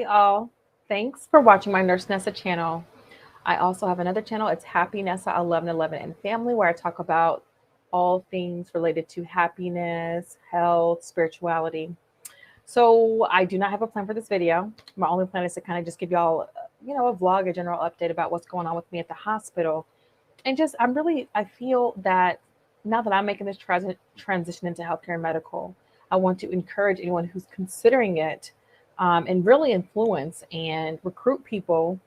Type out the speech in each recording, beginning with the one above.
Hey all, thanks for watching my Nurse Nessa channel. I also have another channel. It's Happy Nessa 1111 and Family, where I talk about all things related to happiness, health, spirituality. So I do not have a plan for this video. My only plan is to kind of just give y'all, a vlog, a general update about what's going on with me at the hospital. And just, I feel that now that I'm making this transition into healthcare and medical, I want to encourage anyone who's considering it and really influence and recruit people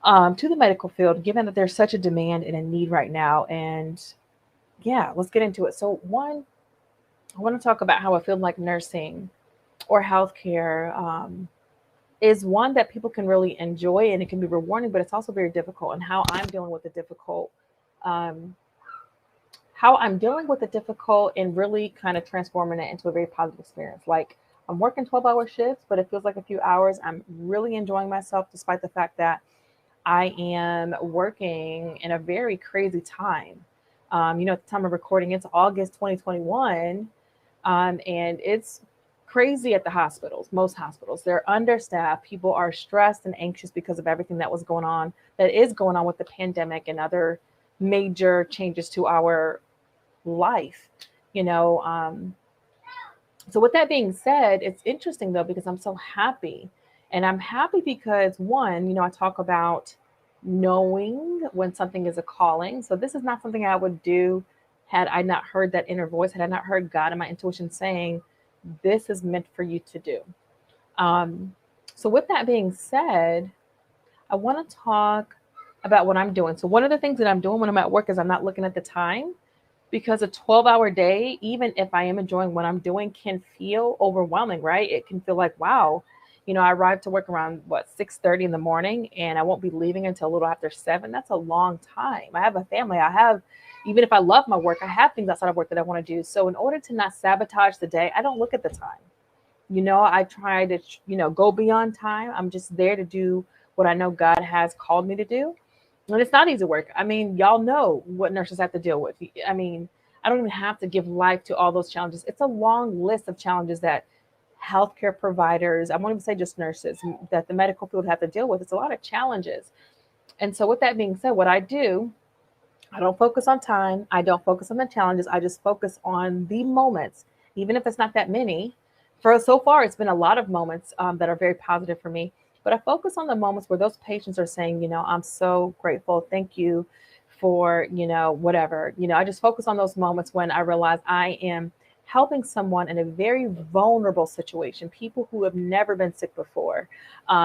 to the medical field, given that there's such a demand and a need right now. And yeah, let's get into it. So, one, I want to talk about how I feel like nursing or healthcare is one that people can really enjoy and it can be rewarding, but it's also very difficult, and how I'm dealing with the difficult. Um, how I'm dealing with the difficult and really kind of transforming it into a very positive experience. Like, I'm working 12-hour shifts, but it feels like a few hours. I'm really enjoying myself despite the fact that I am working in a very crazy time. At the time of recording, it's August 2021, and it's crazy at the hospitals. Most hospitals, they're understaffed. People are stressed and anxious because of everything that is going on with the pandemic and other major changes to our life. You know, um, so with that being said, it's interesting though because I'm so happy, and I'm happy because one, I talk about knowing when something is a calling. So this is not something I would do had I not heard that inner voice, had I not heard God and my intuition saying, "This is meant for you to do." Um, so with that being said, I want to talk about what I'm doing. So one of the things that I'm doing when I'm at work is I'm not looking at the time, because a 12-hour day, even if I am enjoying what I'm doing, can feel overwhelming, right? It can feel like, wow, I arrive to work around what, 6:30 in the morning, and I won't be leaving until a little after 7. That's a long time. I have a family. Even if I love my work, I have things outside of work that I want to do. So in order to not sabotage the day, I don't look at the time. I try to, go beyond time. I'm just there to do what I know God has called me to do. And it's not easy work. I mean, y'all know what nurses have to deal with. I mean, I don't even have to give life to all those challenges. It's a long list of challenges that healthcare providers, I won't even say just nurses, that the medical field have to deal with. It's a lot of challenges. And so, with that being said, what I do, I don't focus on time. I don't focus on the challenges. I just focus on the moments, even if it's not that many. For so far, it's been a lot of moments that are very positive for me. But I focus on the moments where those patients are saying, I'm so grateful. Thank you for, whatever. I just focus on those moments when I realize I am helping someone in a very vulnerable situation, people who have never been sick before,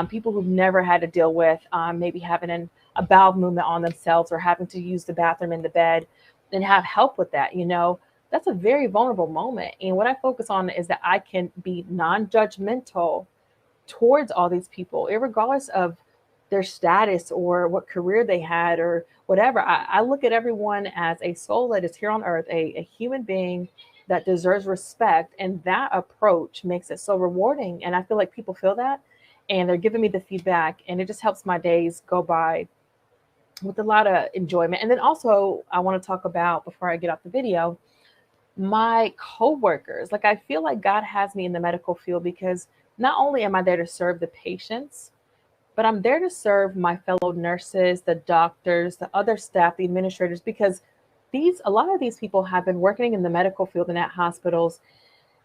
people who've never had to deal with maybe having a bowel movement on themselves or having to use the bathroom in the bed and have help with that. That's a very vulnerable moment. And what I focus on is that I can be non-judgmental towards all these people, regardless of their status or what career they had or whatever. I look at everyone as a soul that is here on earth, a human being that deserves respect. And that approach makes it so rewarding. And I feel like people feel that, and they're giving me the feedback, and it just helps my days go by with a lot of enjoyment. And then also, I want to talk about, before I get off the video, my coworkers. Like, I feel like God has me in the medical field because not only am I there to serve the patients, but I'm there to serve my fellow nurses, the doctors, the other staff, the administrators, because a lot of these people have been working in the medical field and at hospitals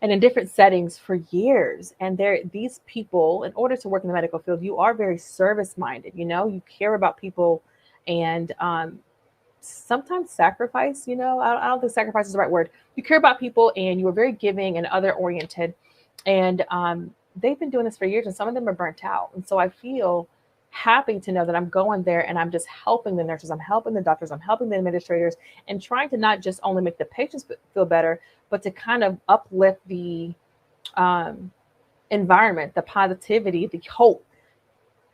and in different settings for years. And these people, in order to work in the medical field, you are very service minded. You care about people, and sometimes sacrifice. I don't think sacrifice is the right word. You care about people, and you are very giving and other oriented. And they've been doing this for years, and some of them are burnt out. And so I feel happy to know that I'm going there and I'm just helping the nurses, I'm helping the doctors, I'm helping the administrators, and trying to not just only make the patients feel better, but to kind of uplift the um, environment, the positivity, the hope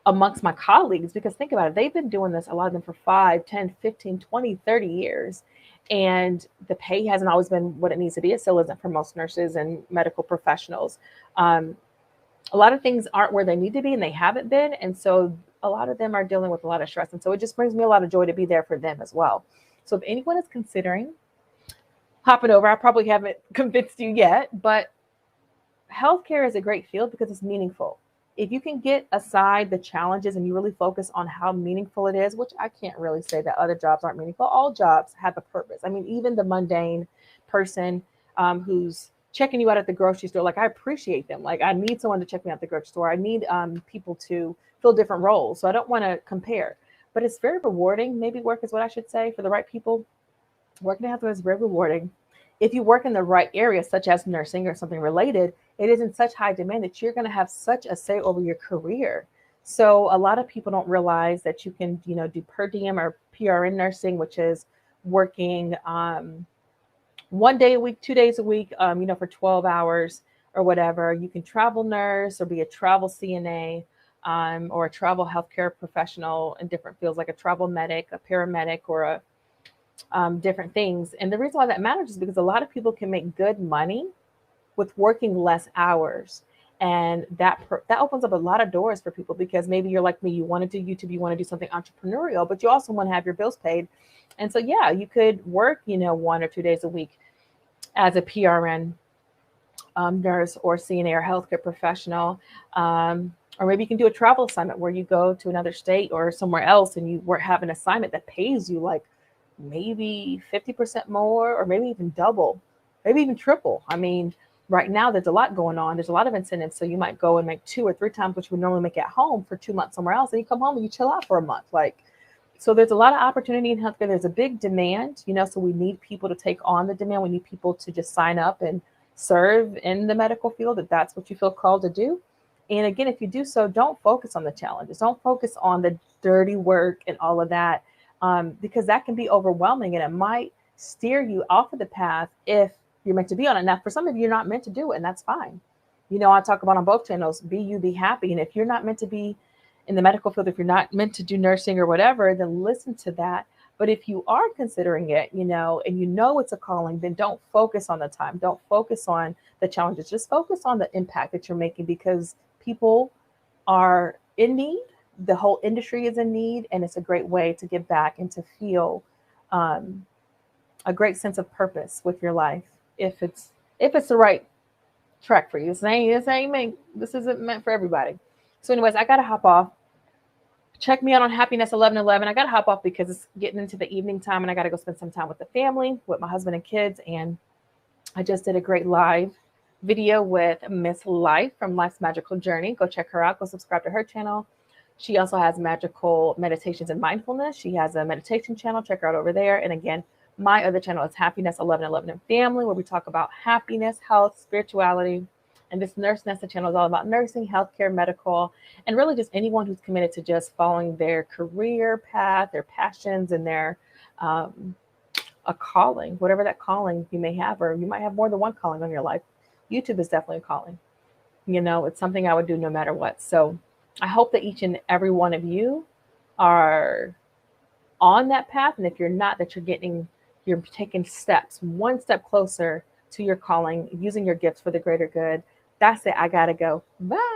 amongst my colleagues. Because think about it, they've been doing this, a lot of them, for 5, 10, 15, 20, 30 years. And the pay hasn't always been what it needs to be. It still isn't for most nurses and medical professionals. Um, a lot of things aren't where they need to be, and they haven't been. And so a lot of them are dealing with a lot of stress. And so it just brings me a lot of joy to be there for them as well. So if anyone is considering hopping over, I probably haven't convinced you yet, but healthcare is a great field because it's meaningful. if you can get aside the challenges and you really focus on how meaningful it is, which I can't really say that other jobs aren't meaningful. All jobs have a purpose. I mean, even the mundane person who's checking you out at the grocery store, like I appreciate them. Like I need someone to check me out at the grocery store. I need people to fill different roles. So I don't want to compare, but it's very rewarding. Maybe work is what I should say for the right people. Working at healthcare is very rewarding. If you work in the right area, such as nursing or something related, it is in such high demand that you're going to have such a say over your career. So a lot of people don't realize that you can, do per diem or PRN nursing, which is working 1 day a week, 2 days a week, for 12 hours or whatever. You can travel nurse or be a travel CNA, or a travel healthcare professional in different fields, like a travel medic, a paramedic, or a different things. And the reason why that matters is because a lot of people can make good money with working less hours. And that opens up a lot of doors for people, because maybe you're like me, you want to do YouTube, you want to do something entrepreneurial, but you also want to have your bills paid. And so, yeah, you could work, 1 or 2 days a week as a PRN nurse or CNA or healthcare professional. Or maybe you can do a travel assignment where you go to another state or somewhere else and you have an assignment that pays you like maybe 50% more, or maybe even double, maybe even triple. I mean, right now there's a lot going on. There's a lot of incentives. So you might go and make 2 or 3 times what you would normally make at home for 2 months somewhere else. And you come home and you chill out for a month. So there's a lot of opportunity in healthcare. There's a big demand, so we need people to take on the demand. We need people to just sign up and serve in the medical field if that's what you feel called to do. And again, if you do so, don't focus on the challenges. Don't focus on the dirty work and all of that, because that can be overwhelming and it might steer you off of the path if you're meant to be on it. Now, for some of you, you're not meant to do it, and that's fine. I talk about on both channels, be you, be happy. And if you're not meant to be in the medical field, if you're not meant to do nursing or whatever, then listen to that. But if you are considering it, and it's a calling, then don't focus on the time. Don't focus on the challenges. Just focus on the impact that you're making, because people are in need. The whole industry is in need, and it's a great way to give back and to feel a great sense of purpose with your life. If it's the right track for you. This isn't meant for everybody. So anyways, I got to hop off. Check me out on Happiness 1111. I got to hop off because it's getting into the evening time and I got to go spend some time with the family, with my husband and kids. And I just did a great live video with Miss Life from Life's Magical Journey. Go check her out. Go subscribe to her channel. She also has magical meditations and mindfulness. She has a meditation channel. Check her out over there. And again, my other channel is Happiness 1111 and Family, where we talk about happiness, health, spirituality. And this Nurse Nessa channel is all about nursing, healthcare, medical, and really just anyone who's committed to just following their career path, their passions, and their a calling, whatever that calling you may have, or you might have more than one calling on your life. YouTube is definitely a calling. It's something I would do no matter what. So I hope that each and every one of you are on that path. And if you're not, that you're taking steps, one step closer to your calling, using your gifts for the greater good. That's it. I gotta go. Bye.